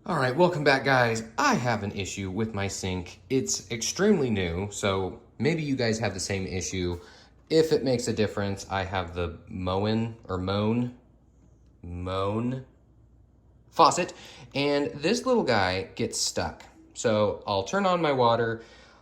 All right, welcome back, guys. I have an issue with my sink. It's extremely new, so maybe you guys have the same issue. If it makes a difference, I have the Moen faucet, and this little guy gets stuck. So I'll turn on my water,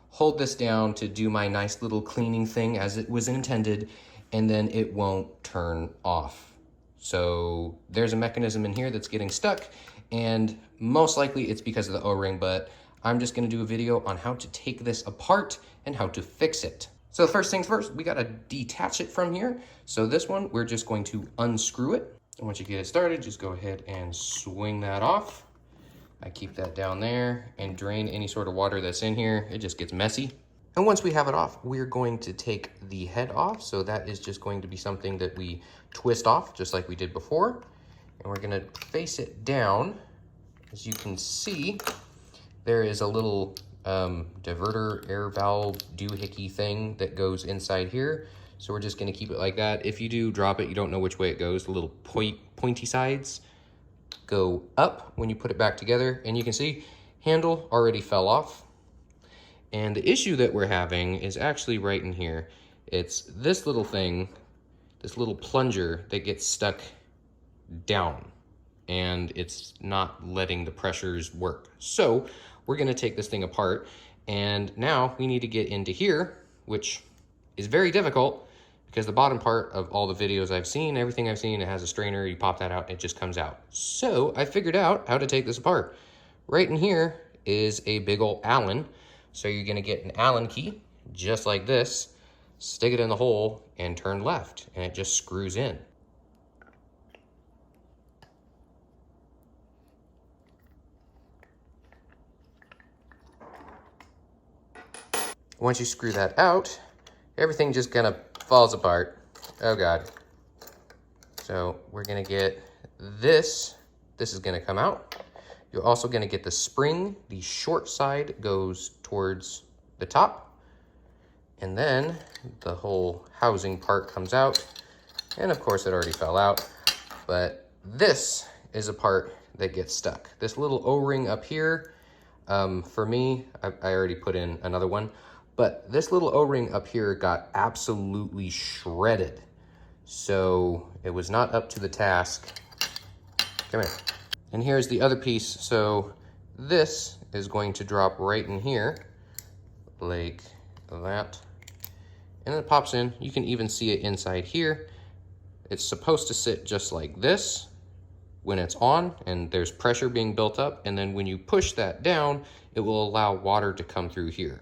hold this down to do my nice little cleaning thing as it was intended, and then it won't turn off. So there's a mechanism in here that's getting stuck, and most likely it's because of the O-ring, but I'm just gonna do a video on how to take this apart and how to fix it. So first things first, we gotta detach it from here. So this one, we're just going to unscrew it. And once you get it started, just go ahead and swing that off. I keep that down there and drain any sort of water that's in here. It just gets messy. And once we have it off, we're going to take the head off. So that is just going to be something that we twist off, just like we did before. And we're gonna face it down. As you can see, there is a little diverter air valve doohickey thing that goes inside here. So we're just gonna keep it like that. If you do drop it, you don't know which way it goes. The little pointy sides go up when you put it back together. And you can see, handle already fell off. And the issue that we're having is actually right in here. It's this little thing, this little plunger that gets stuck down, and it's not letting the pressures work. So we're gonna take this thing apart, and now we need to get into here, which is very difficult because the bottom part of all the videos I've seen, everything I've seen, it has a strainer, you pop that out, it just comes out. So I figured out how to take this apart. Right in here is a big old Allen. So you're gonna get an Allen key, just like this, stick it in the hole and turn left, and it just screws in. Once you screw that out, everything just kind of falls apart. Oh God. So we're gonna get this. This is gonna come out. You're also gonna get the spring. The short side goes towards the top. And then the whole housing part comes out. And of course it already fell out. But this is a part that gets stuck. This little O-ring up here, for me, I already put in another one. But this little O-ring up here got absolutely shredded. So it was not up to the task. Come here. And here's the other piece. So this is going to drop right in here, like that. And it pops in. You can even see it inside here. It's supposed to sit just like this when it's on and there's pressure being built up. And then when you push that down, it will allow water to come through here.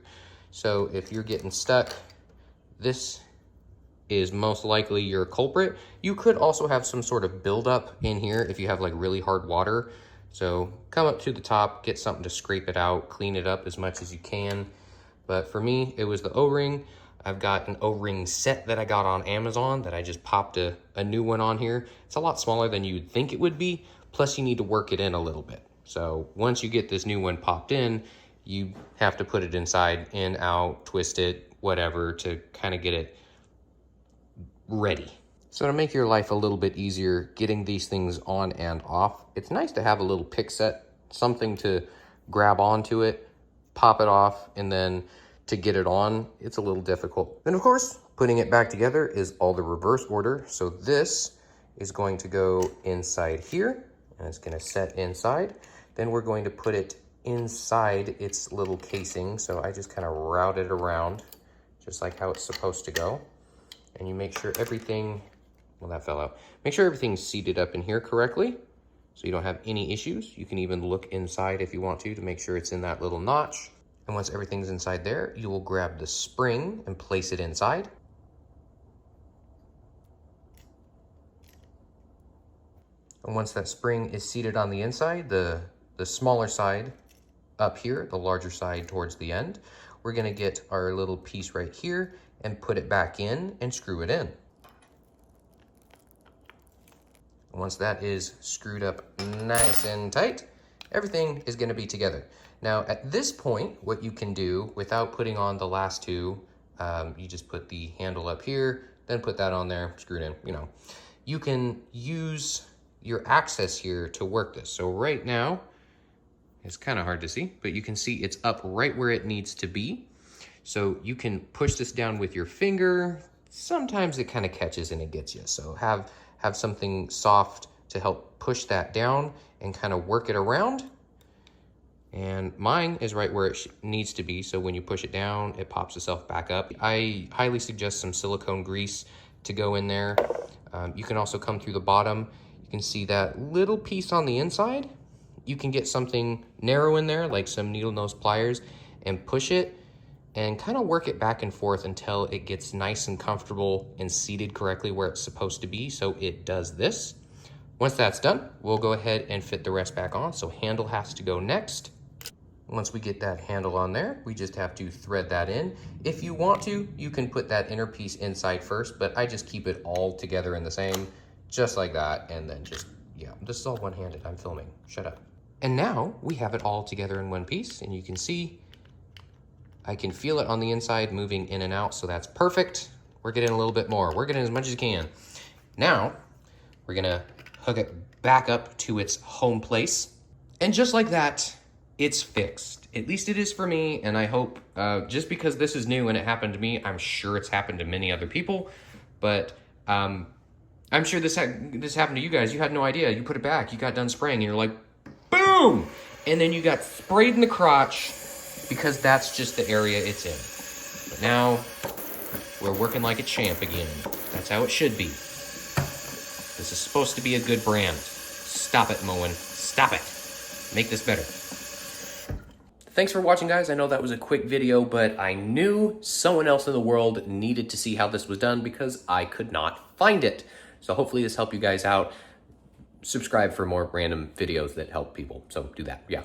So if you're getting stuck, this is most likely your culprit. You could also have some sort of buildup in here if you have like really hard water. So come up to the top, get something to scrape it out, clean it up as much as you can. But for me, it was the O-ring. I've got an O-ring set that I got on Amazon that I just popped a new one on here. It's a lot smaller than you'd think it would be. Plus you need to work it in a little bit. So once you get this new one popped in, you have to put it inside, in, out, twist it, whatever, to kind of get it ready. So to make your life a little bit easier, getting these things on and off, it's nice to have a little pick set, something to grab onto it, pop it off, and then to get it on, it's a little difficult. Then of course, putting it back together is all the reverse order. So this is going to go inside here, and it's gonna set inside. Then we're going to put it inside its little casing. So I just kind of route it around, just like how it's supposed to go. And you make sure everything, well, that fell out. Make sure everything's seated up in here correctly, so you don't have any issues. You can even look inside if you want to make sure it's in that little notch. And once everything's inside there, you will grab the spring and place it inside. And once that spring is seated on the inside, the smaller side up here, the larger side towards the end, we're gonna get our little piece right here and put it back in and screw it in. Once that is screwed up nice and tight, everything is gonna be together. Now at this point, what you can do without putting on the last two, you just put the handle up here, then put that on there, screw it in, you know. You can use your access here to work this. So right now, It's kind of hard to see, but you can see it's up right where it needs to be. So you can push this down with your finger. Sometimes it kind of catches and it gets you. So have something soft to help push that down and kind of work it around. And mine is right where it needs to be. So when you push it down, it pops itself back up. I highly suggest some silicone grease to go in there. You can also come through the bottom. You can see that little piece on the inside. You can get something narrow in there, like some needle nose pliers, and push it and kind of work it back and forth until it gets nice and comfortable and seated correctly where it's supposed to be. So it does this. Once that's done, we'll go ahead and fit the rest back on. So handle has to go next. Once we get that handle on there, we just have to thread that in. If you want to, you can put that inner piece inside first, but I just keep it all together in the same, just like that. And then just, yeah, this is all one-handed. I'm filming, shut up. And now we have it all together in one piece, and you can see I can feel it on the inside moving in and out, so that's perfect. We're getting a little bit more. We're getting as much as you can. Now, we're gonna hook it back up to its home place. And just like that, it's fixed. At least it is for me, and I hope, just because this is new and it happened to me, I'm sure it's happened to many other people, but I'm sure this happened to you guys. You had no idea. You put it back, you got done spraying, and you're like, boom! And then you got sprayed in the crotch because that's just the area it's in. But now, we're working like a champ again. That's how it should be. This is supposed to be a good brand. Stop it, Moen. Stop it. Make this better. Thanks for watching, guys. I know that was a quick video, but I knew someone else in the world needed to see how this was done because I could not find it. So hopefully this helped you guys out. Subscribe for more random videos that help people. So do that. Yeah.